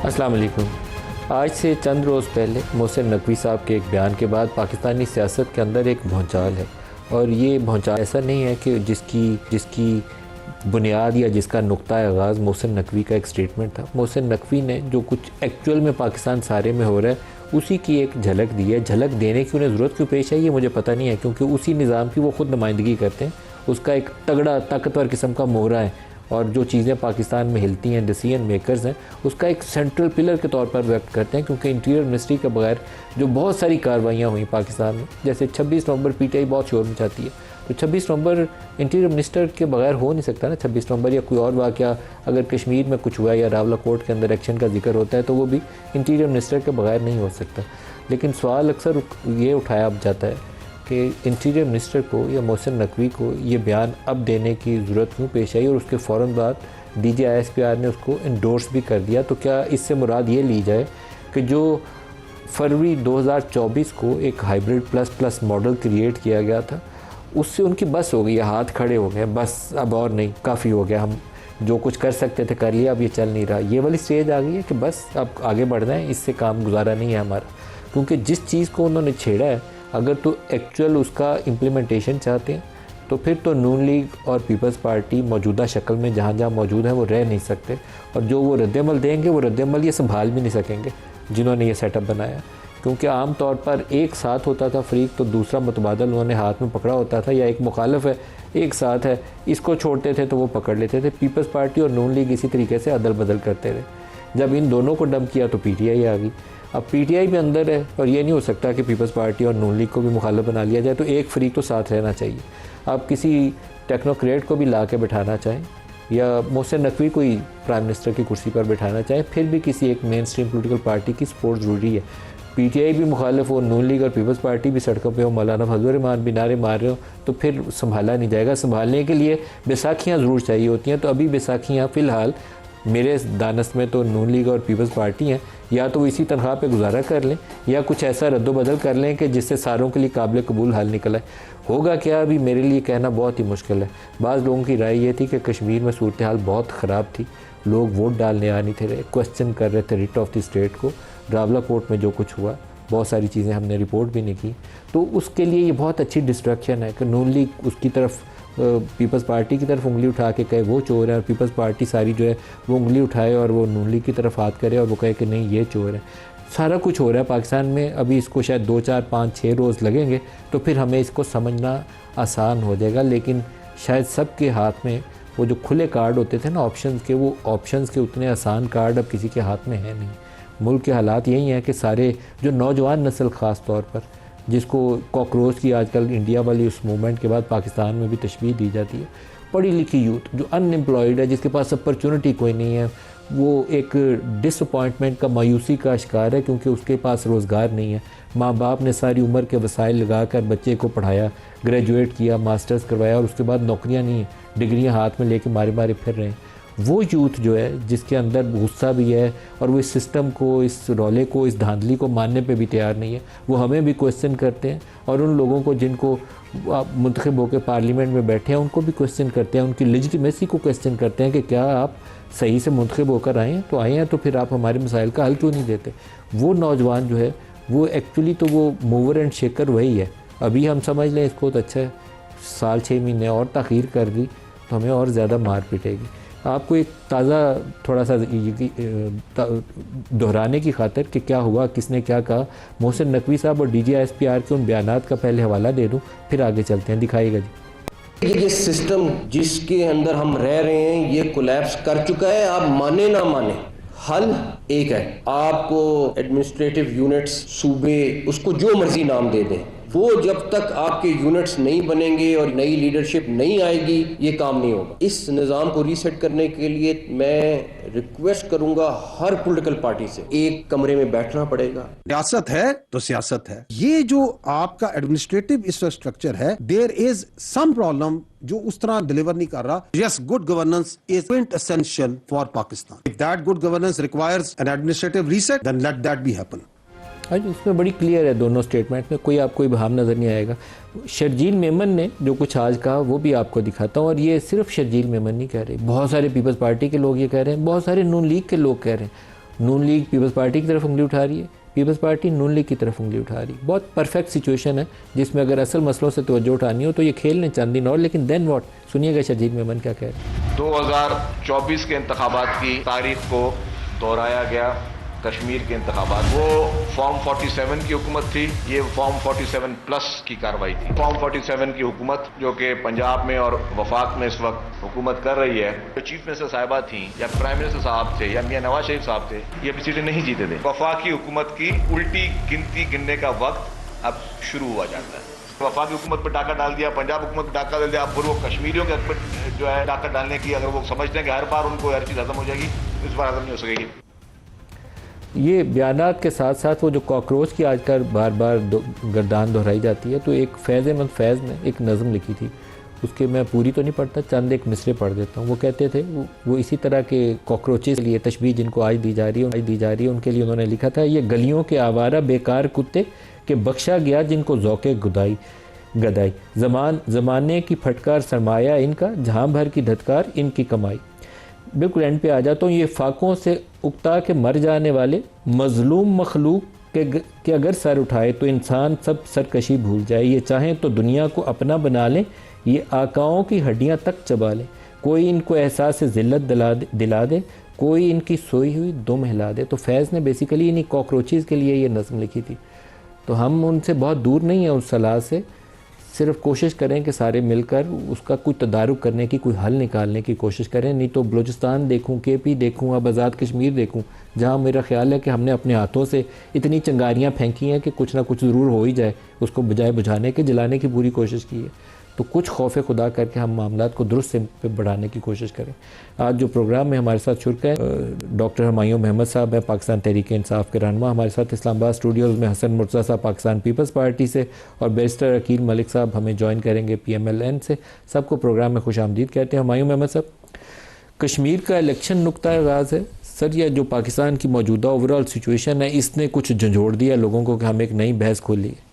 अस्सलाम वालेकुम। आज से चंद रोज़ पहले मोहसिन नकवी साहब के एक बयान के बाद पाकिस्तानी सियासत के अंदर एक भौचाल है, और ये भौचाल ऐसा नहीं है कि जिसकी बुनियाद या जिसका नुक्ता आगाज़ मोहसिन नकवी का एक स्टेटमेंट था। मोहसिन नकवी ने जो कुछ एक्चुअल में पाकिस्तान सारे में हो रहा है उसी की एक झलक दी है। झलक देने की उन्हें ज़रूरत क्यों पेश आई ये मुझे पता नहीं है, क्योंकि उसी निज़ाम की वो ख़ुद नुमाइंदगी करते हैं। उसका एक तगड़ा ताकतवर किस्म का मोहरा है, और जो चीज़ें पाकिस्तान में हिलती हैं, डिसीजन मेकर्स हैं, उसका एक सेंट्रल पिलर के तौर पर व्यक्त करते हैं। क्योंकि इंटीरियर मिनिस्ट्री के बगैर जो बहुत सारी कार्रवाइयाँ हुई पाकिस्तान में, जैसे 26 नवंबर पीटीआई बहुत शोर मचाती है, तो 26 नवंबर इंटीरियर मिनिस्टर के बगैर हो नहीं सकता ना। 26 नवंबर या कोई और वाक़या अगर कश्मीर में कुछ हुआ या रावला कोर्ट के अंदर एक्शन का जिक्र होता है तो वो भी इंटीरियर मिनिस्टर के बगैर नहीं हो सकता। लेकिन सवाल अक्सर ये उठाया जाता है कि इंटीरियर मिनिस्टर को या मोहसिन नकवी को ये बयान अब देने की ज़रूरत क्यों पेश आई, और उसके फ़ौरन बाद DGISPR ने उसको इंडोर्स भी कर दिया। तो क्या इससे मुराद ये ली जाए कि जो फरवरी 2024 को एक hybrid plus plus model create किया गया था उससे उनकी बस हो गई, हाथ खड़े हो गए, बस अब और नहीं, काफ़ी हो गया, हम जो कुछ कर सकते थे कर लिया, अब ये चल नहीं रहा। ये वाली स्टेज आ गई है कि बस अब आगे बढ़ना है, इससे काम गुजारा नहीं है हमारा। क्योंकि जिस चीज़ को उन्होंने छेड़ा है, अगर तो एक्चुअल उसका इम्प्लीमेंटेशन चाहते हैं तो फिर तो नून लीग और पीपल्स पार्टी मौजूदा शक्ल में जहाँ जहाँ मौजूद है वो रह नहीं सकते, और जो वो रद्दमल देंगे वो रद्दमल ये संभाल भी नहीं सकेंगे जिन्होंने ये सेटअप बनाया। क्योंकि आम तौर पर एक साथ होता था फ्रीक तो दूसरा मुतबादल उन्होंने हाथ में पकड़ा होता था, या एक मुखालिफ है एक साथ है इसको छोड़ते थे तो वो पकड़ लेते थे। पीपल्स पार्टी और नून लीग इसी तरीके से अदल बदल करते रहे। जब इन दोनों को डंप किया तो PTI आ गई। अब PTI भी अंदर है, और ये नहीं हो सकता कि पीपल्स पार्टी और नून लीग को भी मुखालिफ बना लिया जाए, तो एक फ्रीक तो साथ रहना चाहिए। आप किसी टेक्नोक्रेट को भी ला के बैठाना चाहें या मोहसिन नकवी को ही प्राइम मिनिस्टर की कुर्सी पर बैठाना चाहें, फिर भी किसी एक मेन स्ट्रीम पोलिटिकल पार्टी की सपोर्ट ज़रूरी है। PTI भी मुखालिफ हो, नून लीग और पीपल्स पार्टी भी सड़कों पे हो, मौलाना फजल रहमान भी नारे मार रहे हो, तो फिर संभाला नहीं जाएगा। संभालने के लिए बैसाखियाँ ज़रूर चाहिए होती हैं। तो अभी बैसाखियाँ फ़िलहाल मेरे दानस में तो नून लीग और पीपल्स पार्टी हैं, या तो वो इसी तनख्वाह पे गुजारा कर लें या कुछ ऐसा रद्दोबदल कर लें कि जिससे सारों के लिए काबिल कबूल हल निकल आए। होगा क्या अभी मेरे लिए कहना बहुत ही मुश्किल है। बाज़ लोगों की राय ये थी कि कश्मीर में सूरत हाल बहुत ख़राब थी, लोग वोट डालने आ नहीं थे रहे, क्वेश्चन कर रहे थे रिट ऑफ द स्टेट को। रावला कोर्ट में जो कुछ हुआ, बहुत सारी चीज़ें हमने रिपोर्ट भी नहीं की, तो उसके लिए ये बहुत अच्छी डिस्ट्रैक्शन है कि नून लीग उसकी तरफ पीपल्स पार्टी की तरफ उंगली उठा के कहे वो चोर है, और पीपल्स पार्टी सारी जो है वो उंगली उठाए और वो नून लीग की तरफ हाथ करे और वो कहे कि नहीं ये चोर है। सारा कुछ हो रहा है पाकिस्तान में। अभी इसको शायद 2, 4, 5, 6 रोज़ लगेंगे तो फिर हमें इसको समझना आसान हो जाएगा। लेकिन शायद सबके हाथ में वो जो खुले कार्ड होते थे ना ऑप्शंस के, वो ऑप्शंस के उतने आसान कार्ड अब किसी के हाथ में है नहीं। मुल्क के हालात यही हैं कि सारे जो नौजवान नस्ल ख़ास तौर पर, जिसको कॉकरोच की आजकल इंडिया वाली उस मूवमेंट के बाद पाकिस्तान में भी तशबीह दी जाती है, पढ़ी लिखी यूथ जो अनएम्प्लॉयड है, जिसके पास अपॉर्चुनिटी कोई नहीं है, वो एक डिसअपॉइंटमेंट का, मायूसी का शिकार है क्योंकि उसके पास रोज़गार नहीं है। माँ बाप ने सारी उम्र के वसाइल लगा कर बच्चे को पढ़ाया, ग्रेजुएट किया, मास्टर्स करवाया, और उसके बाद नौकरियाँ नहीं हैं, डिग्रियाँ हाथ में लेके मारे मारे फिर रहे हैं। वो यूथ जो है जिसके अंदर गुस्सा भी है और वो इस सिस्टम को, इस रौले को, इस धांधली को मानने पे भी तैयार नहीं है, वो हमें भी क्वेश्चन करते हैं, और उन लोगों को जिनको मुंतखब होकर पार्लियामेंट में बैठे हैं उनको भी क्वेश्चन करते हैं, उनकी लेजिटिमेसी को क्वेश्चन करते हैं कि क्या आप सही से मुंतखब होकर आए हैं, तो आए हैं तो फिर आप हमारे मसाइल का हल क्यों नहीं देते। वो नौजवान जो है वो एक्चुअली तो वो मूवर एंड शेकर वही है। अभी हम समझ लें इसको तो अच्छा है, साल 6 महीने और ताख़ीर कर दी तो हमें और ज़्यादा मार पिटेगी। आपको एक ताज़ा थोड़ा सा दोहराने की खातिर कि क्या हुआ, किसने क्या कहा, मोहसिन नकवी साहब और DGISPR के उन बयानात का पहले हवाला दे दूं, फिर आगे चलते हैं। दिखाइएगा जी। ये सिस्टम जिसके अंदर हम रह रहे हैं ये कोलैप्स कर चुका है। आप माने ना माने, हल एक है। आपको एडमिनिस्ट्रेटिव यूनिट्स, सूबे, उसको जो मर्जी नाम दे दें, वो जब तक आपके यूनिट्स नहीं बनेंगे और नई लीडरशिप नहीं आएगी ये काम नहीं होगा। इस निज़ाम को रीसेट करने के लिए मैं रिक्वेस्ट करूंगा हर पॉलिटिकल पार्टी से, एक कमरे में बैठना पड़ेगा। सियासत है तो सियासत है। ये जो आपका एडमिनिस्ट्रेटिव स्ट्रक्चर है, देयर इज सम प्रॉब्लम जो उस तरह डिलीवर नहीं कर रहा। Yes, good governance is essential for Pakistan. If that good governance requires an administrative reset, then let that be happen. आज इसमें बड़ी क्लियर है दोनों स्टेटमेंट में, कोई आपको इबहम नज़र नहीं आएगा। शर्जील मेमन ने जो कुछ आज कहा वो भी आपको दिखाता हूँ, और ये सिर्फ शर्जील मेमन नहीं कह रहे, बहुत सारे पीपल्स पार्टी के लोग ये कह रहे हैं, बहुत सारे नून लीग के लोग कह रहे हैं। नून लीग पीपल्स पार्टी की तरफ उंगली उठा रही है, पीपल्स पार्टी नून लीग की तरफ उंगली उठा रही है। बहुत परफेक्ट सिचुएशन है जिसमें अगर असल मसलों से तवज्जो उठानी हो तो ये खेल ने चंद दिन और, लेकिन देन व्हाट, सुनिएगा शरजील मेमन क्या कह रहे हैं। 2024 के इंतखाबात की तारीख को दोहराया गया। कश्मीर के इंतखाबात, वो फॉर्म 47 की हुकूमत थी, ये फॉर्म 47 प्लस की कार्रवाई थी। फॉर्म 47 की हुकूमत जो कि पंजाब में और वफाक में इस वक्त हुकूमत कर रही है, जो चीफ मिनिस्टर साहिबा थी या प्राइम मिनिस्टर साहब थे या मियां नवाज शरीफ साहब थे, ये भी सीटें नहीं जीते थे। वफाकी हुकूमत की उल्टी गिनती गिनने का वक्त अब शुरू हुआ जाता है। वफाकी हुकूमत पर डाका डाल दिया, पंजाब हुकूमत पर डाका डाल दिया, अब फिर वो कश्मीरियों के हक पर जो है डाका डालने की, अगर वो समझते हैं कि हर बार उनको हर चीज़ हजम हो जाएगी, इस बार हजम नहीं हो सकेगी। ये बयानात के साथ साथ वो जो कॉकरोच की आजकल बार बार गर्दान दोहराई जाती है, तो एक फैज़ अहमद फैज़ ने एक नज़म लिखी थी, उसके मैं पूरी तो नहीं पढ़ता, चंद एक मिसरे पढ़ देता हूँ। वो कहते थे, वो इसी तरह के कॉकरोचेस के लिए तशबीह जिनको आज दी जा रही है उनके लिए उन्होंने लिखा था, ये गलियों के आवारा बेकार कुत्ते के बख्शा गया जिनको ज़ौक़े गदाई ज़माने की फटकार सरमाया इनका, जहाँ भर की धतकार इनकी कमाई। बिल्कुल एंड पे आ जाता हूँ। ये फाकों से उकता के मर जाने वाले मजलूम मखलूक के अगर सर उठाए तो इंसान सब सरकशी भूल जाए। ये चाहें तो दुनिया को अपना बना लें, ये आकाओं की हड्डियाँ तक चबा लें। कोई इनको एहसास ज़िल्लत दिला दे, कोई इनकी सोई हुई दुम हिला दे। तो फैज़ ने बेसिकली इन्हीं कॉकरोचेज़ के लिए ये नज़म लिखी थी। तो हम उनसे बहुत दूर नहीं हैं उस सलाह से, सिर्फ कोशिश करें कि सारे मिलकर उसका कोई तदारुक करने की, कोई हल निकालने की कोशिश करें। नहीं तो बलूचिस्तान देखूं, केपी देखूं, अब आज़ाद कश्मीर देखूं, जहां मेरा ख्याल है कि हमने अपने हाथों से इतनी चिंगारियां फेंकी हैं कि कुछ ना कुछ ज़रूर हो ही जाए, उसको बजाय बुझाने के जलाने की पूरी कोशिश की है। तो कुछ खौफ खुदा करके हम मामलात को दुरुस्त से बढ़ाने की कोशिश करें। आज जो प्रोग्राम में हमारे साथ शुरका है डॉक्टर हुमायूं अहमद साहब हैं, पाकिस्तान तहरीक इंसाफ के रहनुमा। हमारे साथ इस्लामाबाद स्टूडियोज़ में हसन मुर्तज़ा साहब पाकिस्तान पीपल्स पार्टी से, और बैरिस्टर अकील मलिक साहब हमें ज्वाइन करेंगे PMLN से। सबको प्रोग्राम में खुश आमदीद कहते हैं। हुमायूं अहमद साहब, कश्मीर का इलेक्शन नुक्ता आगाज़ है सर, यह जो पाकिस्तान की मौजूदा ओवरऑल सिचुएशन है, इसने कुछ झंझोड़ दिया लोगों को कि हम एक नई बहस खोली है।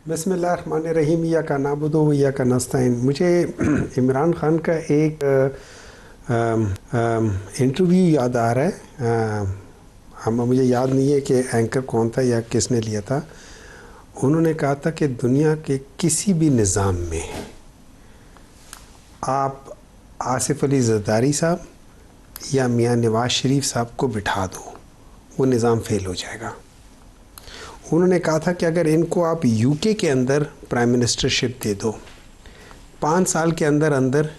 बिस्मिल्लाहिर्रहमानिर्रहीम, या का नाबुदु व या का नस्ताइन। मुझे इमरान खान का एक इंटरव्यू याद आ रहा है, मुझे याद नहीं है कि एंकर कौन था या किसने लिया था। उन्होंने कहा था कि दुनिया के किसी भी निज़ाम में आप आसिफ अली ज़रदारी साहब या मियां नवाज शरीफ साहब को बिठा दो, वो निज़ाम फेल हो जाएगा। उन्होंने कहा था कि अगर इनको आप UK के अंदर प्राइम मिनिस्टरशिप दे दो, 5 साल के अंदर अंदर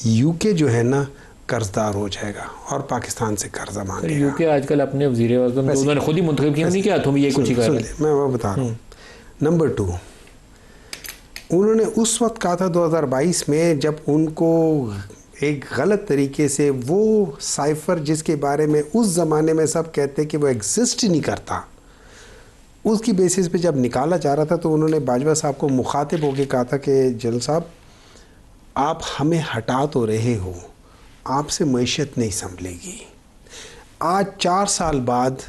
UK जो है ना कर्जदार हो जाएगा और पाकिस्तान से कर्जा मांगेगा। UK आजकल अपने वज़ीर आज़म तो उन्होंने खुद ही मुंतखब किया, नहीं क्या तुम ये कुछ ही कर रहे हैं। मैं वो बता रहा हूँ। नंबर 2, उन्होंने उस वक्त कहा था 2022 में, जब उनको एक गलत तरीके से वो साइफर जिसके बारे में उस ज़माने में सब कहते कि वो एग्जिस्ट ही नहीं करता, उसकी बेसिस पे जब निकाला जा रहा था, तो उन्होंने बाजवा साहब को मुखातिब होकर कहा था कि जनरल साहब आप हमें हटा तो रहे हो, आपसे मईशत नहीं संभलेगी। आज 4 साल बाद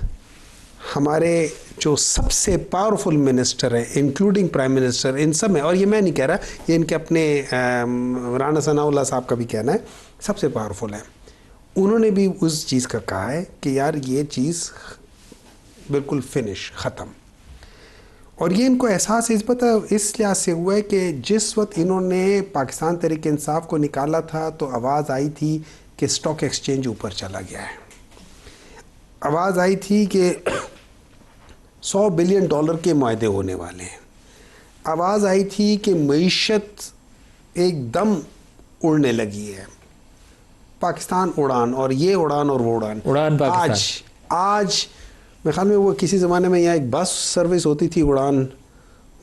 हमारे जो सबसे पावरफुल मिनिस्टर हैं, इंक्लूडिंग प्राइम मिनिस्टर, इन सब में, और ये मैं नहीं कह रहा, ये इनके अपने राना सनाउल्लाह साहब का भी कहना है, सबसे पावरफुल है। उन्होंने भी उस चीज़ का कहा है कि यार ये चीज़ बिल्कुल फिनिश, ख़त्म। और ये इनको एहसास इस लिहाज से हुआ है कि जिस वक्त इन्होंने पाकिस्तान तहरीक इंसाफ को निकाला था, तो आवाज़ आई थी कि स्टॉक एक्सचेंज ऊपर चला गया है, आवाज़ आई थी कि $100 बिलियन के मुआहदे होने वाले हैं, आवाज़ आई थी कि मईशत एकदम उड़ने लगी है, पाकिस्तान उड़ान, और ये उड़ान और वो उड़ान आज मेरे ख्याल में वो किसी ज़माने में यहाँ एक बस सर्विस होती थी उड़ान,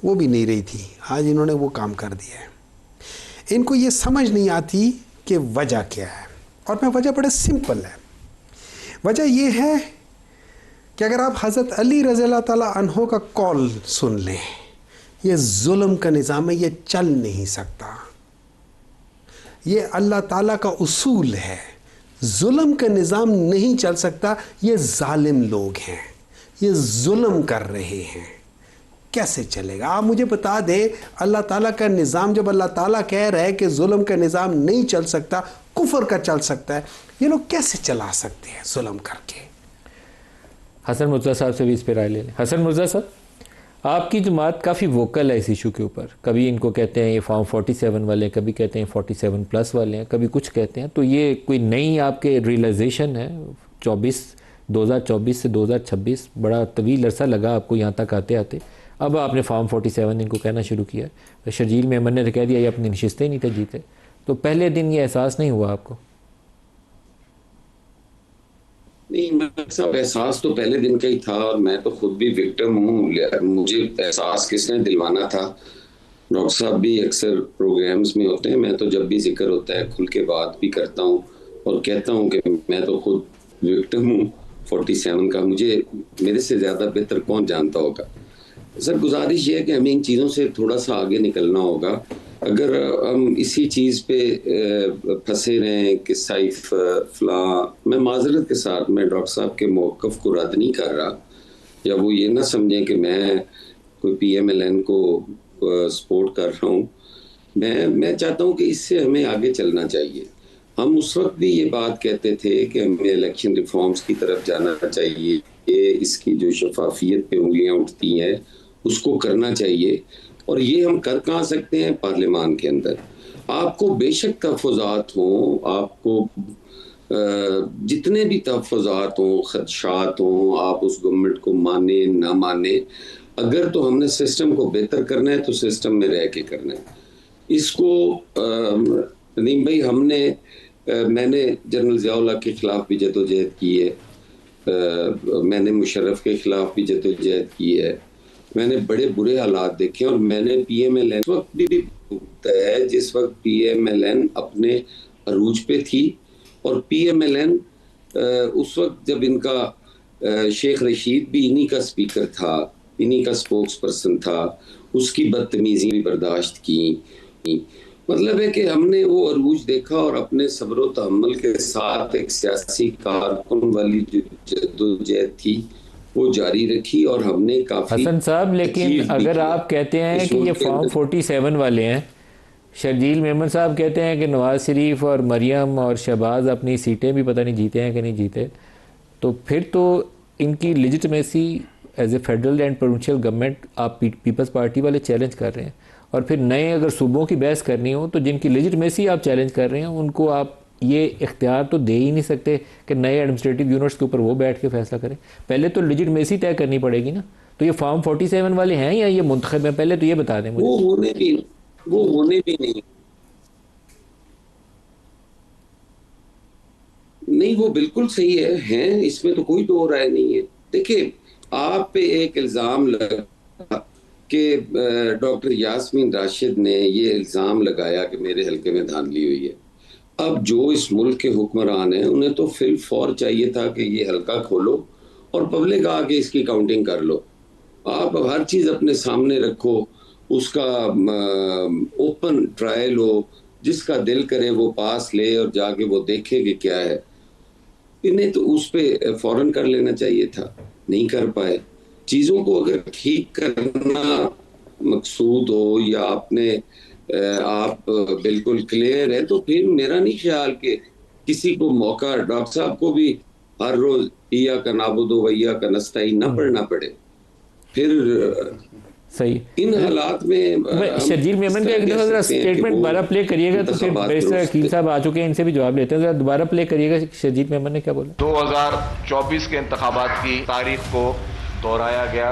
वो भी नहीं रही थी। आज इन्होंने वो काम कर दिया है। इनको ये समझ नहीं आती कि वजह क्या है, और मैं वजह बड़ा सिंपल है। वजह ये है कि अगर आप हज़रत अली रज़ियल्लाहु ताला अन्हो का कॉल सुन लें, ये जुल्म का निज़ाम है, ये चल नहीं सकता, ये अल्लाह ताला का उसूल है, जुल्म का निज़ाम नहीं चल सकता, ये जालिम लोग हैं, ये जुल्म कर रहे हैं, कैसे चलेगा? आप मुझे बता दें, अल्लाह ताला का निज़ाम, जब अल्लाह ताला कह रहा है कि जुल्म का निज़ाम नहीं चल सकता, कुफर का चल सकता है, ये लोग कैसे चला सकते हैं जुल्म करके? हसन मुर्तज़ा साहब से भी इस पर राय ले लें। हसन मुर्तज़ा साहब, आपकी जमात काफ़ी वोकल है इस इशू के ऊपर। कभी इनको कहते हैं ये फॉर्म 47 वाले हैं, कभी कहते हैं 47 प्लस वाले हैं, कभी कुछ कहते हैं। तो ये कोई नई आपके रियलाइजेशन है? 2024 से 2026 बड़ा तवील अरसा लगा आपको यहाँ तक आते आते, अब आपने फॉर्म 47 इनको कहना शुरू किया। तो शर्जील मेमन ने कह दिया ये अपनी नशिस्तें नहीं थे जीते, तो पहले दिन ये एहसास नहीं हुआ आपको? नहीं, मेरे साहब एहसास तो पहले दिन का ही था और मैं तो खुद भी विक्टिम हूँ। मुझे एहसास किसने दिलवाना था? डॉक्टर साहब भी अक्सर प्रोग्राम्स में होते हैं, मैं तो जब भी जिक्र होता है खुल के बात भी करता हूँ और कहता हूँ कि मैं तो खुद विक्टिम हूँ 47 का। मुझे मेरे से ज़्यादा बेहतर कौन जानता होगा। सर, गुजारिश ये है कि हमें इन चीज़ों से थोड़ा सा आगे निकलना होगा। अगर हम इसी चीज़ पे फंसे रहें कि साइफ फला, मैं माजरत के साथ मैं डॉक्टर साहब के मौक़िफ़ को रद्द नहीं कर रहा, या वो ये ना समझें कि मैं कोई PMLN को सपोर्ट कर रहा हूँ। मैं चाहता हूँ कि इससे हमें आगे चलना चाहिए। हम उस वक्त भी ये बात कहते थे कि हमें इलेक्शन रिफॉर्म्स की तरफ जाना चाहिए, इसकी जो शफाफियत पे उंगलियां उठती हैं उसको करना चाहिए। और ये हम कर कहाँ सकते हैं? पार्लियामान के अंदर। आपको बेशक तहफ़्फ़ुज़ात हों, आपको जितने भी तहफ़्फ़ुज़ात हों, ख़दशात हों, आप उस गवर्नमेंट को माने ना माने, अगर तो हमने सिस्टम को बेहतर करना है तो सिस्टम में रह के करना है। इसको नदीम भाई, मैंने जनरल ज़िया-उल-हक़ के ख़िलाफ़ भी जदोजहद की है, मैंने मुशर्रफ के ख़िलाफ़ भी जदोजहद की है, मैंने बड़े बुरे हालात देखे और मैंने PMLN वक्त भी होता है जिस वक्त PMLN अपने अरूज पे थी और PMLN उस वक्त जब इनका शेख रशीद भी इन्हीं का स्पीकर था, इन्हीं का स्पोक्स पर्सन था, उसकी बदतमीजी भी बर्दाश्त की। मतलब है कि हमने वो अरूज देखा और अपने सब्र व तहम्मुल के साथ एक सियासी कारकुन वाली जो जद्दोजहद थी वो जारी रखी और हमने काफी। हसन साहब, लेकिन अगर आप कहते हैं कि ये फॉर्म 47 वाले हैं, शर्जील मेमन साहब कहते हैं कि नवाज शरीफ और मरियम और शहबाज अपनी सीटें भी पता नहीं जीते हैं कि नहीं जीते, तो फिर तो इनकी legitimacy as a federal and provincial government आप पीपल्स पार्टी वाले चैलेंज कर रहे हैं। और फिर नए अगर सूबों की बहस करनी हो तो जिनकी लेजिटिमेसी आप चैलेंज कर रहे हैं उनको आप ये इख्तियार तो दे ही नहीं सकते कि नए एडमिनिस्ट्रेटिव यूनिट्स के ऊपर वो बैठ के फैसला करें। पहले तो लेजिटिमेसी तय करनी पड़ेगी ना। तो ये फॉर्म 47 वाले हैं या ये मुंतखब हैं? पहले तो ये बता दें मुझे। वो होने भी नहीं, वो बिल्कुल सही हैं, इसमें तो कोई दो राय नहीं है। देखिए, आप पे एक इल्ज़ाम लगा कि डॉक्टर यास्मीन राशिद ने ये इल्ज़ाम लगाया कि मेरे हल्के में धांधली हुई है। अब जो इस मुल्क के हुक्मरान हैं उन्हें तो फिल फौर चाहिए था कि ये हल्का खोलो और पब्लिक आके इसकी काउंटिंग कर लो। आप अब हर चीज़ अपने सामने रखो, उसका ओपन ट्रायल हो, जिसका दिल करे वो पास ले और जाके वो देखे कि क्या है। इन्हें तो उस पे फौरन कर लेना चाहिए था, नहीं कर पाए। चीज़ों को अगर ठीक करना मकसूद हो या आप बिल्कुल क्लियर है तो फिर मेरा नहीं ख्याल कि किसी को मौका, डॉक्टर साहब को भी हर रोज इया का नाबुदो वैया का नस्ताइन ना पढ़ना पड़े। फिर सही इन हालात में शर्जील मेमन का एक दफा जरा स्टेटमेंट दोबारा प्ले करिएगा तो फिर बैरिस्टर हकीम साहब आ चुके हैं, इनसे भी जवाब लेते हैं। जरा दोबारा प्ले करिएगा शर्जील मेमन ने क्या बोला। 2024 के इंतखाबात की तारीख को दोहराया गया,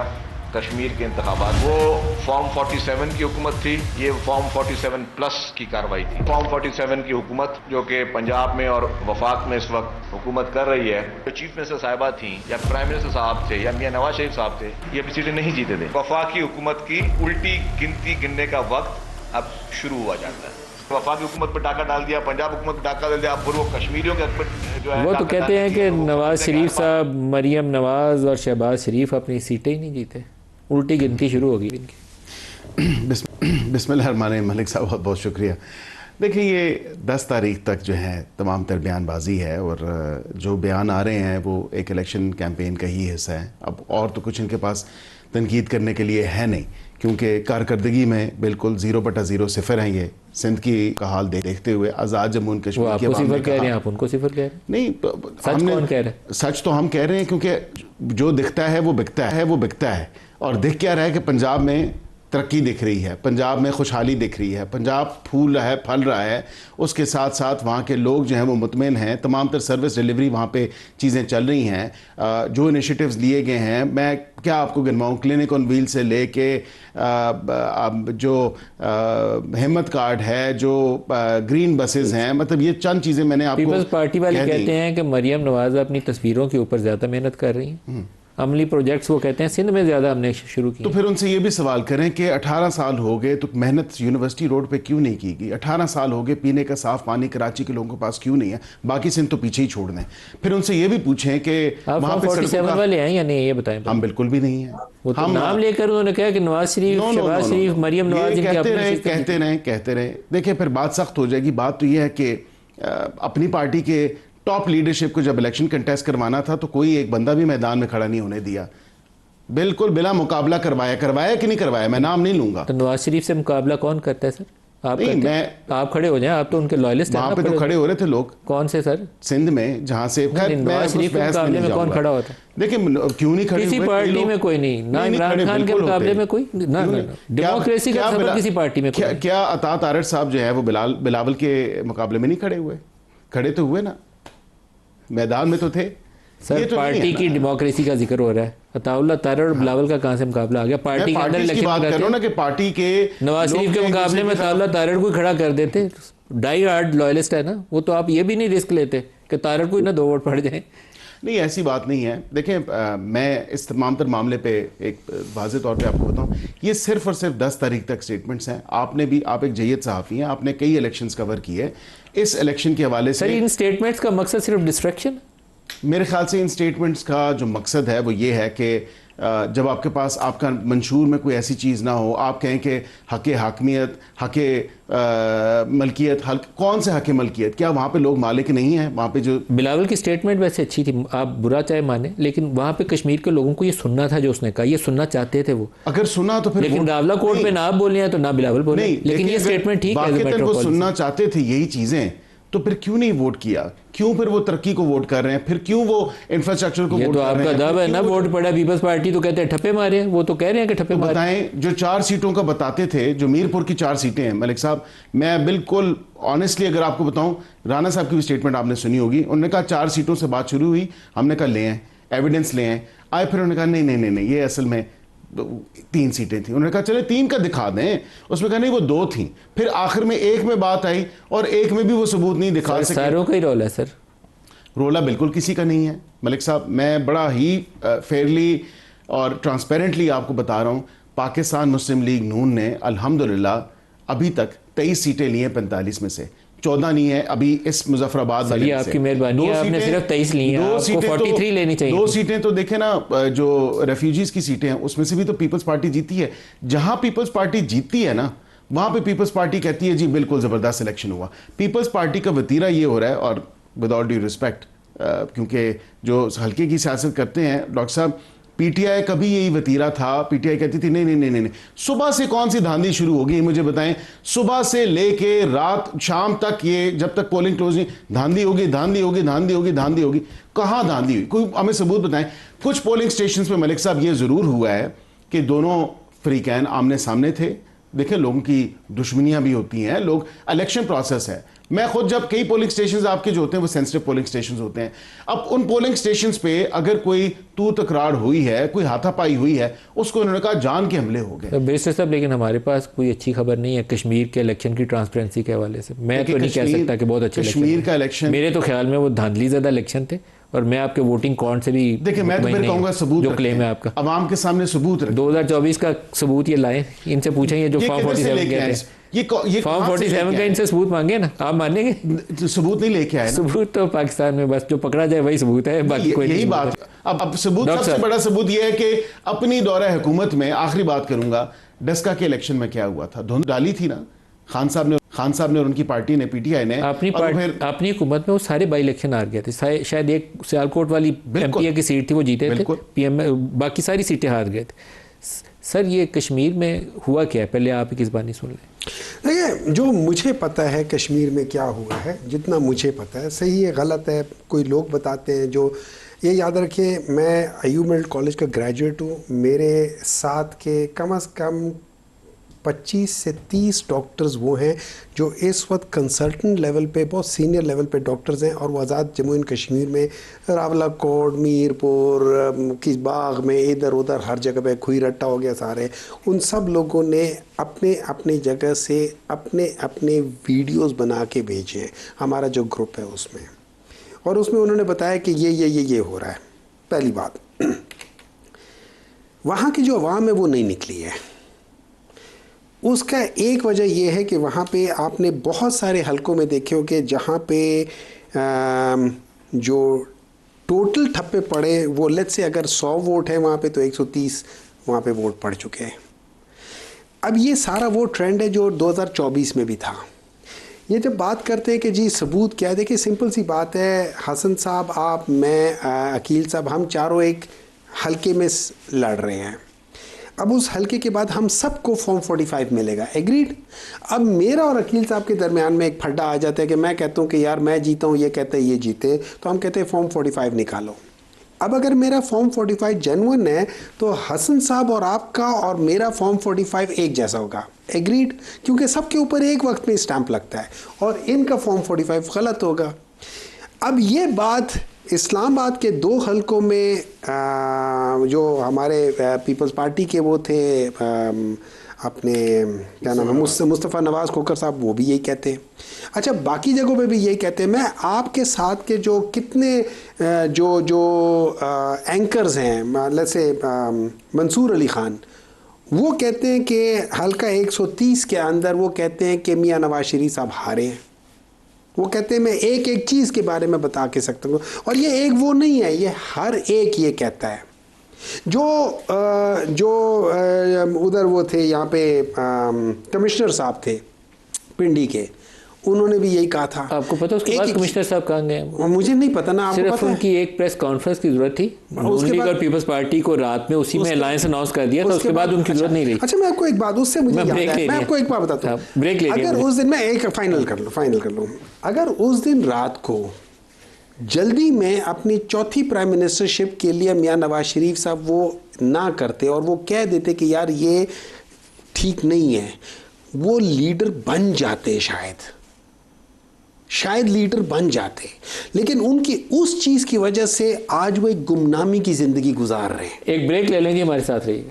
कश्मीर के इंतखाबात, वो फॉर्म 47 की हुकूमत थी, ये फॉर्म 47 प्लस की कार्रवाई थी। फॉर्म 47 की हुकूमत जो कि पंजाब में और वफाक में इस वक्त हुकूमत कर रही है, जो चीफ मिनिस्टर साहिबा थी या प्राइम मिनिस्टर साहब थे या मियां नवाज शरीफ साहब थे, ये भी सीटें नहीं जीते थे। वफाक की हुकूमत की उल्टी गिनती गिनने का वक्त अब शुरू हुआ जाता है। वफाक हुकूमत पर डाका डाल दिया, पंजाब हुकूमत पर डाका डाल दिया, अब वो कश्मीरियों के जो है वो तो कहते हैं कि नवाज शरीफ साहब, मरियम नवाज और शहबाज शरीफ अपनी सीटें ही नहीं जीते, उल्टी गिनती शुरू होगी इनकी। बिस्मिल्लाहिर्रहमानिर्रहीम। मलिक साहब बहुत बहुत शुक्रिया। देखिए ये 10 तारीख तक जो है तमाम तर बयानबाजी है और जो बयान आ रहे हैं वो एक इलेक्शन कैंपेन का ही हिस्सा है। अब और तो कुछ इनके पास तनकीद करने के लिए है नहीं, क्योंकि कारकर्दगी में बिल्कुल 0/0 सिफर हैं ये। सिंध की का हाल देखते हुए आज़ाद जम्मू एंड कश्मीर आपको सिफर कह रहे हैं, आप उनको सिफर कह रहे हैं? नहीं, सच कौन कह रहे हैं? सच तो हम कह रहे हैं, क्योंकि जो दिखता है वो बिकता है। और दिख क्या रहा है कि पंजाब में तरक्की दिख रही है, पंजाब में खुशहाली दिख रही है, पंजाब फूल रहा है, फल रहा है। उसके साथ साथ वहाँ के लोग जो हैं वो मुतमईन हैं, तमाम तर सर्विस डिलीवरी वहाँ पे चीज़ें चल रही हैं। जो इनिशिएटिव्स लिए गए हैं, मैं क्या आपको गिनवाऊँ, क्लिनिक ऑन व्हील से लेके जो हिम्मत कार्ड है, जो ग्रीन बसेस हैं, मतलब ये चंद चीज़ें मैंने आपको। पीपल्स पार्टी वाले कहते हैं कि मरियम नवाज अपनी तस्वीरों के ऊपर ज़्यादा मेहनत कर रही हैं, अमली प्रोजेक्ट्स वो कहते हैं सिंध में ज़्यादा हमने शुरू की। तो फिर उनसे ये भी सवाल करें कि 18 साल हो गए तो मेहनत यूनिवर्सिटी रोड पे क्यों नहीं की गई? 18 साल हो गए, पीने का साफ पानी कराची के लोगों के पास क्यों नहीं है? बाकी सिंध तो पीछे ही छोड़ दें। फिर उनसे ये भी पूछें कि वहाँ पे 47 वाले हैं या नहीं, ये बताएं। हम बिल्कुल भी नहीं है। वो तो नाम लेकर उन्होंने कहा कि नवाज शरीफ, शहबाज शरीफ, मरियम नवाज कहते रहे। देखिए फिर बात सख्त हो जाएगी। बात तो ये है कि अपनी पार्टी के टॉप लीडरशिप को जब इलेक्शन कंटेस्ट करवाना था तो कोई एक बंदा भी मैदान में खड़ा नहीं होने दिया, बिल्कुल बिला मुकाबला करवाया कि नहीं करवाया, मैं नाम नहीं लूंगा। तो नवाज शरीफ से मुकाबला कौन करता है सर? आप नहीं, आप खड़े हो जाए, आप तो उनके लॉयलिस्ट हैं। वहां पे तो खड़े हो रहे थे लोग। कौन से सर? सिंध में, जहां से नवाज शरीफ के मुकाबले में कौन खड़ा होता? देखिए क्यों नहीं खड़े? किसी पार्टी में कोई नहीं, ना इमरान खान के मुकाबले में कोई, ना डेमोक्रेसी का सबक किसी पार्टी में। क्या अतात आरड़ साहब जो है वो बिलावल के मुकाबले में नहीं खड़े हुए? खड़े तो हुए ना, मैदान में तो थे सर। तो पार्टी की डेमोक्रेसी का जिक्र हो रहा है, अताउल्लाह तारड़ और बिलावल का कहां से मुकाबला आ गया? पार्टी के अंदर इलेक्शन बात कर रहा हूं ना कि पार्टी के नवाज शरीफ के मुकाबले में अताउल्लाह तारड़ को खड़ा कर देते। डाई हार्ड लॉयलिस्ट है ना वो, तो आप ये भी नहीं रिस्क लेते कि तारड़ को ना 2 वोट पड़ जाए। नहीं, ऐसी बात नहीं है। देखें मैं इस तमाम तर मामले पे एक वाज़ेह तौर पे आपको बताऊं, ये सिर्फ और सिर्फ 10 तारीख तक स्टेटमेंट्स हैं। आप एक जय्यद सहाफ़ी हैं, आपने कई इलेक्शंस कवर किए। इस इलेक्शन के हवाले से इन स्टेटमेंट्स का मकसद सिर्फ डिस्ट्रैक्शन? मेरे ख्याल से इन स्टेटमेंट्स का जो मकसद है वो ये है कि जब आपके पास आपका मंशूर में कोई ऐसी चीज़ ना हो, आप कहें कि हक़ हाकमियत, हक़ मलकियत, कौन से हक़ मलकियत? क्या वहाँ पे लोग मालिक नहीं हैं? वहाँ पे जो बिलावल की स्टेटमेंट वैसे अच्छी थी, आप बुरा चाहे माने, लेकिन वहाँ पे कश्मीर के लोगों को ये सुनना था जो उसने कहा, ये सुनना चाहते थे वो। अगर सुना तो फिर, लेकिन रावला कोर्ट पे ना आप बोले हैं तो ना बिलावल बोले, लेकिन ये स्टेटमेंट ठीक है। वो सुनना चाहते थे यही चीज़ें, तो फिर क्यों नहीं वोट किया? क्यों फिर वो तरक्की को वोट कर रहे हैं? फिर क्यों वो इंफ्रास्ट्रक्चर को वोट कर रहे हैं? आपका दावा है ना, वोट पड़ा पीपल्स पार्टी तो कहते हैं ठप्पे मारे, वो तो कह रहे हैं कि ठप्पे मारे। बताएं, जो 4 सीटों का बताते थे, जो मीरपुर की 4 सीटें हैं मलिक साहब, मैं बिल्कुल ऑनेस्टली अगर आपको बताऊं, राना साहब की भी स्टेटमेंट आपने सुनी होगी, उन्होंने कहा 4 सीटों से बात शुरू हुई, हमने कहा ले आए एविडेंस, ले आए, फिर उन्होंने कहा नहीं ये असल में 3 सीटें थी। उन्होंने कहा चले 3 का दिखा दें, उसमें कहा नहीं वो 2 थी। फिर आखिर में 1 में बात आई और 1 में भी वो सबूत नहीं दिखा सके। सारों का ही रोल है सर। रोला बिल्कुल किसी का नहीं है मलिक साहब। मैं बड़ा ही फेयरली और ट्रांसपेरेंटली आपको बता रहा हूँ, पाकिस्तान मुस्लिम लीग नून ने अल्हम्दुलिल्लाह अभी तक 23 सीटें ली हैं 45 में से, 14 नहीं है अभी इस मुजफ्फराबाद वाले में से। आपकी मेहरबानी है, आपने सिर्फ 23 ली हैं, आपको 43 लेनी चाहिए। 2 सीटें तो देखे ना, जो रेफ्यूजीज की सीटें हैं उसमें से भी तो पीपल्स पार्टी जीती है। जहां पीपल्स पार्टी जीतती है ना, वहां पे पीपल्स पार्टी कहती है जी बिल्कुल जबरदस्त इलेक्शन हुआ। पीपल्स पार्टी का वतीरा ये हो रहा है, और विद ऑल ड्यू रिस्पेक्ट, क्योंकि जो हल्के की सियासत करते हैं डॉक्टर साहब, पीटीआई का भी यही वतीरा था। पीटीआई कहती थी नहीं, सुबह से कौन सी धांधली शुरू होगी मुझे बताएं? सुबह से लेके रात शाम तक, ये जब तक पोलिंग क्लोज नहीं, धांधली होगी। कहाँ धांधली हुई? कोई हमें सबूत बताएं। कुछ पोलिंग स्टेशन पे मलिक साहब ये जरूर हुआ है कि दोनों फ्रीकैन आमने सामने थे। देखें, लोगों की दुश्मनियां भी होती हैं, लोग, इलेक्शन प्रोसेस है। मैं खुद, जब कई पोलिंग स्टेशंस आपके जो होते हैं वो सेंसिटिव पोलिंग स्टेशंस होते हैं, अब उन पोलिंग स्टेशंस पे अगर कोई तू तकरार हुई है, कोई हाथापाई हुई है, उसको उन्होंने कहा जान के हमले हो गए। बैरिस्टर साहब, लेकिन हमारे पास कोई अच्छी खबर नहीं है कश्मीर के इलेक्शन की ट्रांसपेरेंसी के हवाले से। मैं तो नहीं कह सकता कि बहुत अच्छे कश्मीर का इलेक्शन, मेरे तो ख्याल में वो धांधली ज्यादा इलेक्शन थे। और मैं आपके वोटिंग काउंट से भी, देखिए मैं तो फिर कहूंगा सबूत जो क्लेम है आपका अवाम के सामने सबूत रखें। 2024 का सबूत ये लाएं, इनसे पूछें ये जो फॉर्म 47 कहते हैं, ये फॉर्म 47 का इनसे सबूत मांगे ना, आप मानेंगे? सबूत नहीं लेके आए। सबूत तो पाकिस्तान में बस जो पकड़ा जाए वही सबूत है, बाकी कोई यही बात। अब सबूत, सबसे बड़ा सबूत यह है कि अपनी दौरे हुकूमत में, आखिरी बात करूंगा, डस्का के इलेक्शन में क्या हुआ था? धुंध डाली थी ना, खान खान साहब ने और उनकी पार्टी ने, पीटीआई ने, अपनी हुकूमत में वो सारे बाई इलेक्शन हार गए थे। शायद एक सियालकोट वाली एमपीए की सीट थी वो जीते थे, पीएम बाकी सारी सीटें हार गए थे। सर ये कश्मीर में हुआ क्या है, पहले आप किस बात नहीं सुन लें। देखिए, जो मुझे पता है कश्मीर में क्या हुआ है, जितना मुझे पता है, सही है गलत है कोई लोग बताते हैं। जो ये याद रखिए, मैं अयूब मेडिकल कॉलेज का ग्रेजुएट हूँ। मेरे साथ के कम से कम 25 से 30 डॉक्टर्स वो हैं जो इस वक्त कंसल्टेंट लेवल पे, बहुत सीनियर लेवल पे डॉक्टर्स हैं, और वो आज़ाद जम्मू एंड कश्मीर में रावलाकोट, मीरपुर, किस बाग में, इधर उधर हर जगह पे, खुई रट्टा हो गया सारे, उन सब लोगों ने अपने अपने जगह से अपने अपने वीडियोस बना के भेजे हैं हमारा जो ग्रुप है उसमें, और उसमें उन्होंने बताया कि ये हो रहा है। पहली बात, वहाँ की जो अवाम है वो नहीं निकली है। उसका एक वजह यह है कि वहाँ पे आपने बहुत सारे हलकों में देखे हो कि जहाँ पे जो टोटल ठप्पे पड़े वो लेट्स से अगर 100 वोट है वहाँ पे, तो 130 वहाँ पे वोट पड़ चुके हैं। अब ये सारा वो ट्रेंड है जो 2024 में भी था। ये जब बात करते हैं कि जी सबूत क्या है, देखिए सिंपल सी बात है, हसन साहब, आप, मैं, अकील साहब, हम चारों एक हलके में लड़ रहे हैं। अब उस हल्के के बाद हम सबको फॉर्म 45 मिलेगा, एग्रीड। अब मेरा और अकील साहब के दरमियान में एक फड्डा आ जाता है कि मैं कहता हूँ कि यार मैं जीता हूँ, ये कहते हैं ये जीते, तो हम कहते हैं फॉर्म 45 निकालो। अब अगर मेरा फॉर्म 45 जेन्युइन है तो हसन साहब और आपका और मेरा फॉर्म 45 एक जैसा होगा, एग्रीड, क्योंकि सबके ऊपर एक वक्त में स्टैंप लगता है, और इनका फॉर्म 45 गलत होगा। अब ये बात इस्लामाबाद के 2 हलकों में जो हमारे पीपल्स पार्टी के वो थे, अपने क्या नाम है, मुस्तफ़ा नवाज़ खोखर साहब, वो भी यही कहते हैं। अच्छा, बाकी जगहों पे भी यही कहते हैं। मैं आपके साथ के जो कितने जो एंकर्स हैं, जैसे मंसूर अली ख़ान, वो कहते हैं कि हल्का 130 के अंदर वो कहते हैं कि मियाँ नवाज शरीफ साहब हारे हैं। वो कहते हैं मैं एक एक चीज़ के बारे में बता के सकता हूँ, और ये एक वो नहीं है, ये हर एक ये कहता है। जो उधर वो थे यहाँ पे कमिश्नर साहब थे पिंडी के, उन्होंने भी यही कहा था। आपको पता उसके बाद कमिश्नर साहब कहाँ गए? मुझे नहीं पता ना, आपको सिर्फ पता उनकी एक प्रेस कॉन्फ्रेंस की जरूरत थी, उसके बाद पीपल्स पार्टी को रात में उसी में अलायंस अनाउंस कर दिया था, उसके बाद उनकी जरूरत नहीं रही। अच्छा, मैं आपको एक बात, उससे मुझे याद आया, मैं आपको एक बात बताता हूँ, ब्रेक ले अगर उस दिन, मैं एक फाइनल कर लूँ, अगर उस दिन रात को जल्दी में अपनी चौथी प्राइम मिनिस्टरशिप के लिए मियाँ नवाज शरीफ साहब वो ना करते और वो कह देते कि यार ये ठीक नहीं है, वो लीडर बन जाते, शायद लीडर बन जाते, लेकिन उनकी उस चीज की वजह से आज वो एक गुमनामी की जिंदगी गुजार रहे हैं। एक ब्रेक ले लेंगे, हमारे साथ रहिए।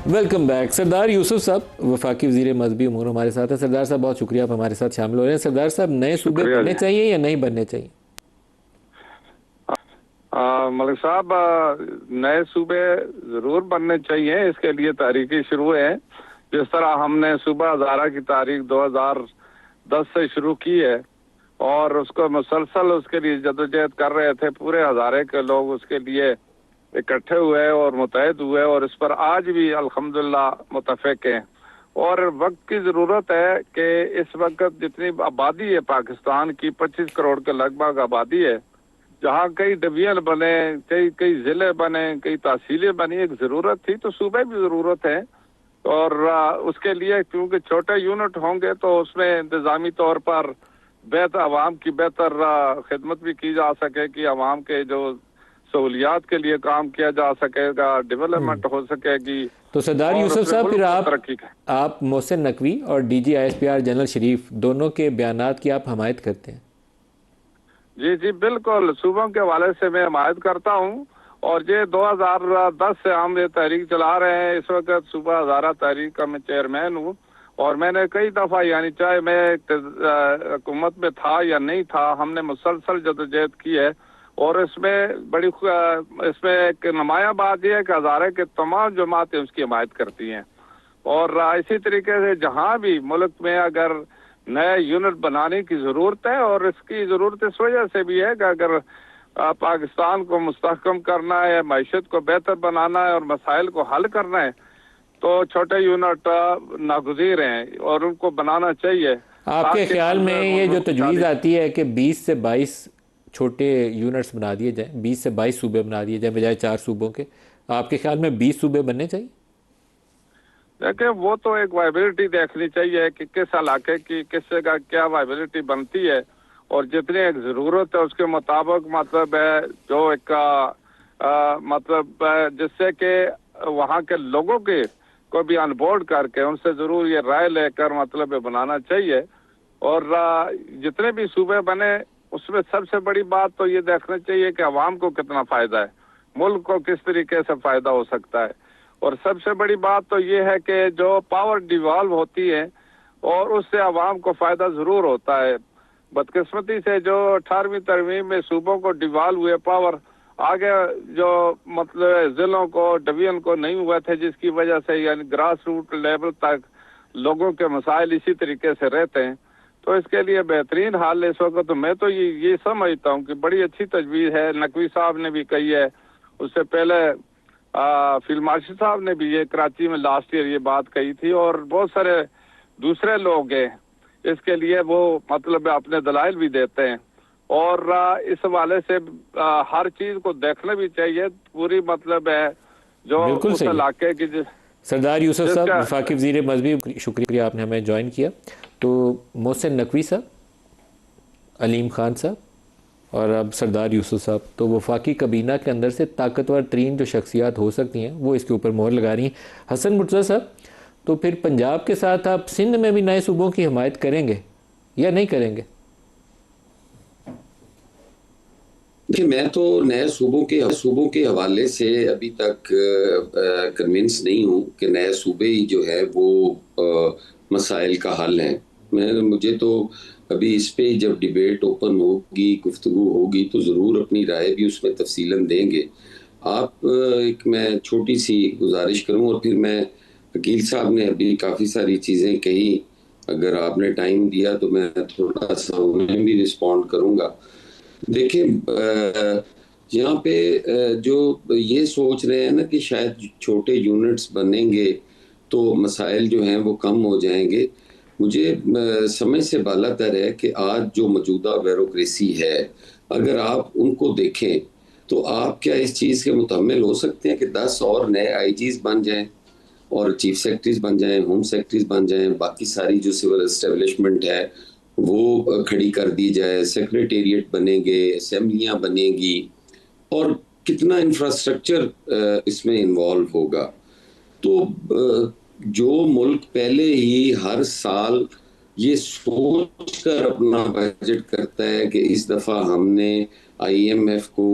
Welcome back. सरदार यूसुफ साहब, वफाकी वजीर मजहबी उमूर, हमारे साथ हैं। सरदार साहब, बहुत शुक्रिया आप हमारे साथ शामिल हो रहे हैं। सरदार साहब, नए सूबे बनने चाहिए या नहीं बनने चाहिए? मलिक साहब, नए सूबे जरूर बनने चाहिए, इसके लिए तारीखें शुरू है। जिस तरह हमने सूबा हज़ारा की तारीख 2010 से शुरू की है और उसको मुसलसल उसके लिए जदोजहद कर रहे थे, पूरे हज़ारे के लोग उसके लिए इकट्ठे हुए और मुतहद हुए, और इस पर आज भी अल्हम्दुलिल्लाह मुतफिक हैं। और वक्त की ज़रूरत है कि इस वक्त जितनी आबादी है पाकिस्तान की, 25 करोड़ के लगभग आबादी है, जहाँ कई डिवीजन बने, कई ज़िले बने, कई तहसीलें बनी, एक ज़रूरत थी, तो सूबे भी ज़रूरत है। और उसके लिए क्योंकि छोटे यूनिट होंगे तो उसमें इंतज़ामी तौर पर बेहतर आवाम की बेहतर खिदमत भी की जा सके, कि आवाम के जो सहूलियात के लिए काम किया जा सकेगा, डेवलपमेंट हो सकेगी। तो सरदार यूसुफ साहब, फिर आप मोहसिन नकवी और DG ISPR जनरल शरीफ दोनों के बयानात की आप हमायत करते हैं? जी जी बिल्कुल, सूबों के हवाले से मैं हमायत करता हूँ, और ये 2010 से हम ये तहरीक चला रहे हैं। इस वक्त सूबा हज़ारा तहरीक का मैं चेयरमैन हूँ, और मैंने कई दफ़ा, यानी चाहे मैं हुकूमत में था या नहीं था, हमने मुसलसल जदोजहद की है। और इसमें एक नुमाया बात यह है कि हज़ारे के तमाम जमातें उसकी हमायत करती हैं। और इसी तरीके से जहाँ भी मुल्क में अगर नए यूनिट बनाने की ज़रूरत है, और इसकी ज़रूरत इस वजह से भी है कि अगर पाकिस्तान को मुस्तहकम करना है, मैशत को बेहतर बनाना है और मसाइल को हल करना है, तो छोटे यूनिट नागुज़ीर हैं और उनको बनाना चाहिए। आपके ख्याल में ये जो तजवीज़ आती है कि 20 से 22 छोटे यूनिट्स बना दिए जाएं, 20 से 22 सूबे बना दिए जाएं बजाय 4 सूबों के, आपके ख्याल में 20 सूबे बनने चाहिए? देखिए, वो तो एक वाइबिलिटी देखनी चाहिए कि किस इलाके की किस जगह क्या वाइबिलिटी बनती है, और जितनी एक ज़रूरत है उसके मुताबिक मतलब है जो एक मतलब जिससे कि वहाँ के लोगों के को भी अनबोर्ड करके उनसे ज़रूर ये राय लेकर मतलब बनाना चाहिए। और जितने भी सूबे बने उसमें सबसे बड़ी बात तो ये देखना चाहिए कि अवाम को कितना फ़ायदा है, मुल्क को किस तरीके से फ़ायदा हो सकता है। और सबसे बड़ी बात तो ये है कि जो पावर डिवॉल्व होती है और उससे अवाम को फ़ायदा ज़रूर होता है। बदकिस्मती से जो 18वीं तरमीम में सूबों को डिवॉल्व हुए पावर, आगे जो मतलब ज़िलों को डिवीजन को नहीं हुए थे, जिसकी वजह से यानी ग्रास रूट लेवल तक लोगों के मसाइल इसी तरीके से रहते हैं। तो इसके लिए बेहतरीन हाल इस वक्त तो मैं तो ये समझता हूँ कि बड़ी अच्छी तजवीज़ है। नकवी साहब ने भी कही है, उससे पहले फील्ड मार्शल साहब ने भी ये कराची में लास्ट ईयर ये बात कही थी, और बहुत सारे दूसरे लोग हैं इसके लिए वो मतलब अपने दलाइल भी देते हैं। और इस हवाले से हर चीज़ को देखना भी चाहिए पूरी मतलब है जो उस इलाके की। सरदार यूसुफ साहब, वफाकी वज़ीर मज़हबी, शुक्रिया आपने हमें ज्वाइन किया। तो मोहसिन नकवी साहब, अलीम खान साहब और अब सरदार यूसुफ साहब, तो वफाकी काबीना के अंदर से ताकतवर तरीन जो शख्सियात हो सकती हैं वो इसके ऊपर मोहर लगा रही हैं। हसन मुर्तज़ा साहब, तो फिर पंजाब के साथ आप सिंध में भी नए सूबों की हिमायत करेंगे या नहीं करेंगे? देखिए, मैं तो नए सूबों के हवाले से अभी तक कन्विंस नहीं हूँ कि नए सूबे ही जो है वो मसाइल का हल है। मुझे तो अभी इस पे जब डिबेट ओपन होगी, गुफ्तगू होगी, तो ज़रूर अपनी राय भी उसमें तफसीलन देंगे। आप एक मैं छोटी सी गुजारिश करूँ, और फिर मैं वकील साहब ने अभी काफ़ी सारी चीज़ें कही, अगर आपने टाइम दिया तो मैं थोड़ा सा उन्हें भी रिस्पॉन्ड करूँगा। देखिए, यहाँ पे जो ये सोच रहे हैं ना कि शायद छोटे यूनिट्स बनेंगे तो मसाइल जो हैं वो कम हो जाएंगे, मुझे समझ से बालातर है कि आज जो मौजूदा ब्यूरोक्रेसी है, अगर आप उनको देखें तो आप क्या इस चीज़ के मुतम्मिल हो सकते हैं कि 10 और नए आईजीज़ बन जाएं और चीफ सेक्रेटरीज बन जाएं, होम सेक्रेटरीज बन जाएं, बाकी सारी जो सिविल एस्टेब्लिशमेंट है वो खड़ी कर दी जाए, सेक्रेटेरिएट बनेंगे, असेंबलियां बनेगी, और कितना इंफ्रास्ट्रक्चर इसमें इन्वॉल्व होगा। तो जो मुल्क पहले ही हर साल ये सोच कर अपना बजट करता है कि इस दफ़ा हमने IMF को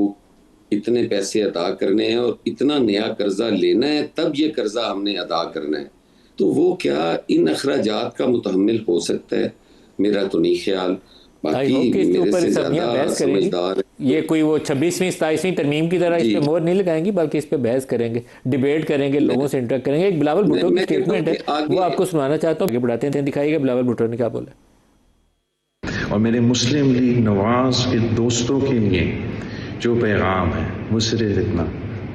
इतने पैसे अदा करने हैं और इतना नया कर्जा लेना है, तब ये कर्जा हमने अदा करना है, तो वो क्या इन अखराजात का मुतहम्मिल हो सकता है? मेरा तो नहीं ख्याल। बाकी मेरे से ज़्यादा समझदार, ये कोई वो 26वीं 27वीं तरमीम की तरह इस पे मोहर नहीं लगाएंगी, बल्कि इस पे बहस करेंगे, डिबेट करेंगे, लोगों से इंटरेक्ट करेंगे। एक बिलावल भुट्टो की स्टेटमेंट है, वो आपको सुनाना चाहता हूँ, आगे बढ़ाते हैं, दिखाइएगा बिलावल भुट्टो ने क्या बोला। और मेरे मुस्लिम लीग नवाज के दोस्तों के लिए जो पैगाम है वो सिर्फ इतना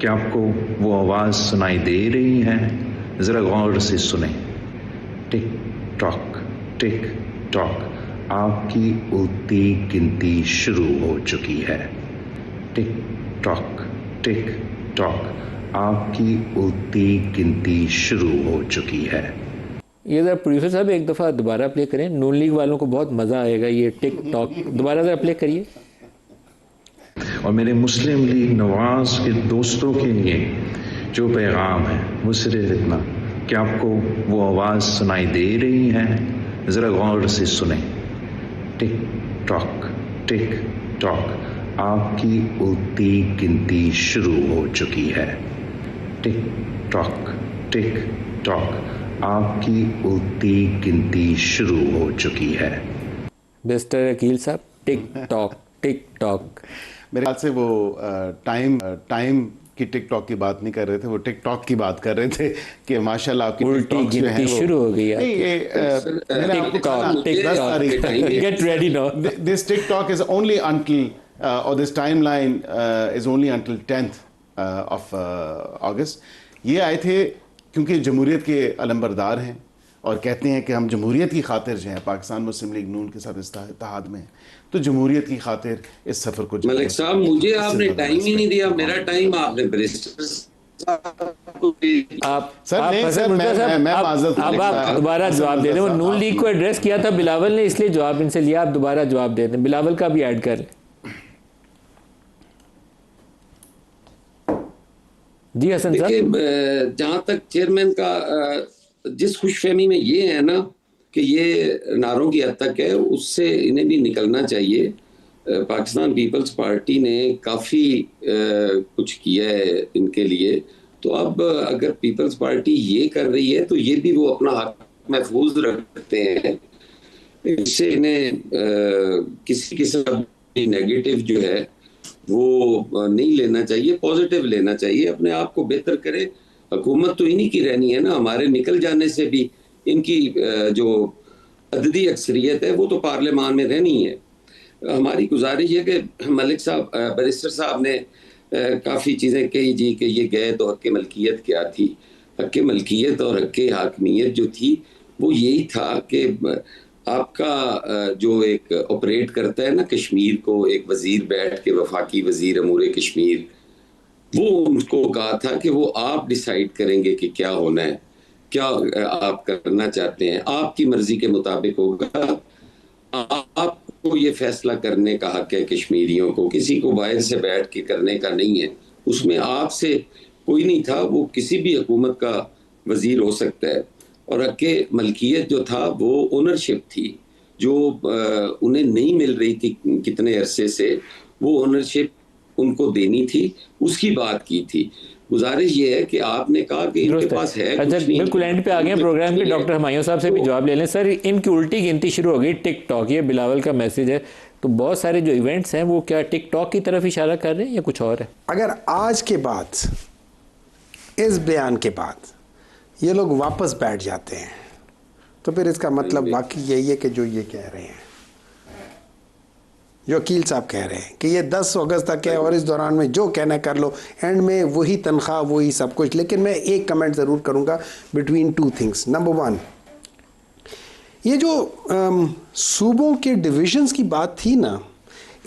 कि आपको वो आवाज़ सुनाई दे रही है, ज़रा गौर से सुने। टिक टॉक, आपकी उल्टी गिनती शुरू हो चुकी है। टिक टॉक, आपकी उल्टी गिनती शुरू हो चुकी है। ये ज़रा प्रोड्यूसर साहब एक दफ़ा दोबारा प्ले करें, नून लीग वालों को बहुत मज़ा आएगा। ये टिक टॉक दोबारा ज़रा प्ले करिए। और मेरे मुस्लिम लीग नवाज के दोस्तों के लिए जो पैगाम है वो सिर्फ इतना कि आपको वो आवाज़ सुनाई दे रही है, ज़रा गौर से सुने। टिक टॉक, आपकी उल्टी गिनती शुरू हो चुकी है। टिक टॉक, आपकी उल्टी गिनती शुरू हो चुकी है। मिस्टर अकील साहब, टिक टॉक मेरे ख्याल से वो टाइम की टिकटॉक की बात नहीं कर रहे थे, वो टिकटॉक की बात कर रहे थे कि माशाल्लाह आपकी उल्टी गिनती शुरू हो गई है। Get ready now, this TikTok is only until or this timeline is only until 10th of August. ये आए थे क्योंकि जमहूरियत के अलंबरदार हैं और कहते हैं कि हम जमहूरियत की खातिर जो है पाकिस्तान मुस्लिम लीग नून के साथ इत्तेहाद में हैं, तो जमहूरियत की खातिर इस सफ़र को मलिक साहब मुझे आपने टाइम ही नहीं दिया, मेरा टाइम आपने बैरिस्टर आप सर नहीं सर मैं माजरत अब आप दोबारा जवाब दे दें। वो नून लीग को एड्रेस किया था बिलावल ने, इसलिए जवाब इनसे लिया। आप दोबारा जवाब दे दें, बिलावल का भी ऐड कर लें। जी हसन साहब, जहाँ तक चेयरमैन का जिस खुशफहमी में ये है ना कि ये नारों की हद तक है, उससे इन्हें भी निकलना चाहिए। पाकिस्तान पीपल्स पार्टी ने काफ़ी कुछ किया है इनके लिए, तो अब अगर पीपल्स पार्टी ये कर रही है तो ये भी वो अपना हक महफूज रखते हैं। इससे इन्हें किसी किस्म की नेगेटिव जो है वो नहीं लेना चाहिए, पॉजिटिव लेना चाहिए, अपने आप को बेहतर करे। हुकूमत तो इन्हीं की रहनी है ना, हमारे निकल जाने से भी इनकी जो अददी अक्सरियत है वो तो पार्लियामान में रहनी है। हमारी गुजारिश है कि मलिक साहब, बैरिस्टर साहब ने काफ़ी चीज़ें कही जी कि ये गए तो हक़ मलकियत क्या थी। हक़ मलकियत और हक़ हाकमियत जो थी वो यही था कि आपका जो एक ऑपरेट करता है ना कश्मीर को, एक वज़ीर बैठ के, वफाकी वज़ीर अमूर कश्मीर, वो उनको कहा था कि वो आप डिसाइड करेंगे कि क्या होना है, क्या आप करना चाहते हैं, आपकी मर्ज़ी के मुताबिक होगा। आपको ये फैसला करने का हक है कश्मीरियों को, किसी को बाहर से बैठ के करने का नहीं है। उसमें आपसे कोई नहीं था, वो किसी भी हुकूमत का वज़ीर हो सकता है। और हक़ मलकियत जो था वो ओनरशिप थी, जो उन्हें नहीं मिल रही थी कितने अरसे से, वो ओनरशिप उनको देनी थी, उसकी बात की थी। गुजारिश ये है कि आपने कहा कि इनके पास है। अच्छा, बिल्कुल एंड पे आ गए प्रोग्राम के। डॉक्टर हुमायूं साहब से भी जवाब ले लें। सर, इनकी उल्टी गिनती शुरू हो गई टिकटॉक, ये बिलावल का मैसेज है, तो बहुत सारे जो इवेंट्स हैं वो क्या टिकटॉक की तरफ इशारा कर रहे हैं या कुछ और है? अगर आज के बाद, इस बयान के बाद ये लोग वापस बैठ जाते हैं तो फिर इसका मतलब वाकई यही है कि जो ये कह रहे हैं, जो वकील साहब कह रहे हैं कि ये 10 अगस्त तक है और इस दौरान में जो कहना कर लो, एंड में वही तनख्वाह वही सब कुछ। लेकिन मैं एक कमेंट ज़रूर करूँगा बिटवीन टू थिंग्स। नंबर 1, ये जो सूबों के डिविजन्स की बात थी ना,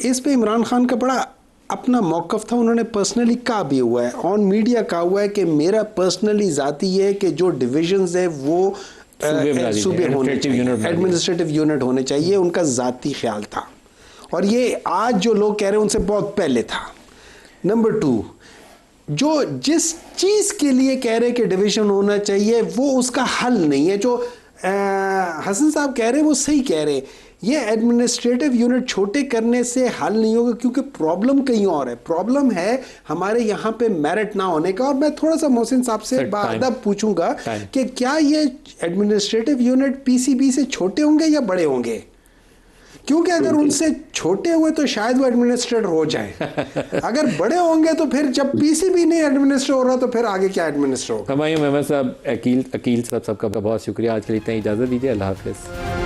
इस पे इमरान खान का बड़ा अपना मौक़िफ़ था। उन्होंने पर्सनली कहा भी हुआ है, ऑन मीडिया कहा हुआ है कि मेरा पर्सनली ज़ाती है कि जो डिविजन्स है वो सूबे होने चाहिए, एडमिनिस्ट्रेटिव यूनिट होने चाहिए, उनका ज़ाती ख्याल था। और ये आज जो लोग कह रहे हैं उनसे बहुत पहले था। नंबर 2, जो जिस चीज़ के लिए कह रहे हैं कि डिवीज़न होना चाहिए वो उसका हल नहीं है। जो हसन साहब कह रहे हैं वो सही कह रहे हैं, ये एडमिनिस्ट्रेटिव यूनिट छोटे करने से हल नहीं होगा, क्योंकि प्रॉब्लम कहीं और है। प्रॉब्लम है हमारे यहाँ पे मेरिट ना होने का। और मैं थोड़ा सा मोहसिन साहब से बादब पूछूंगा कि क्या ये एडमिनिस्ट्रेटिव यूनिट पीसीबी से छोटे होंगे या बड़े होंगे? क्योंकि अगर उनसे छोटे हुए तो शायद वो एडमिनिस्ट्रेटर हो जाए, अगर बड़े होंगे तो फिर जब पीसीबी नहीं एडमिनिस्ट्रेटर हो रहा तो फिर आगे क्या एडमिनिस्ट्रेटर होगा। हुमायूं मेमन साहब, अकील साहब, सबका बहुत शुक्रिया। आज के लिए इतना इजाज़त दीजिए। अल्लाह हाफ़िज़।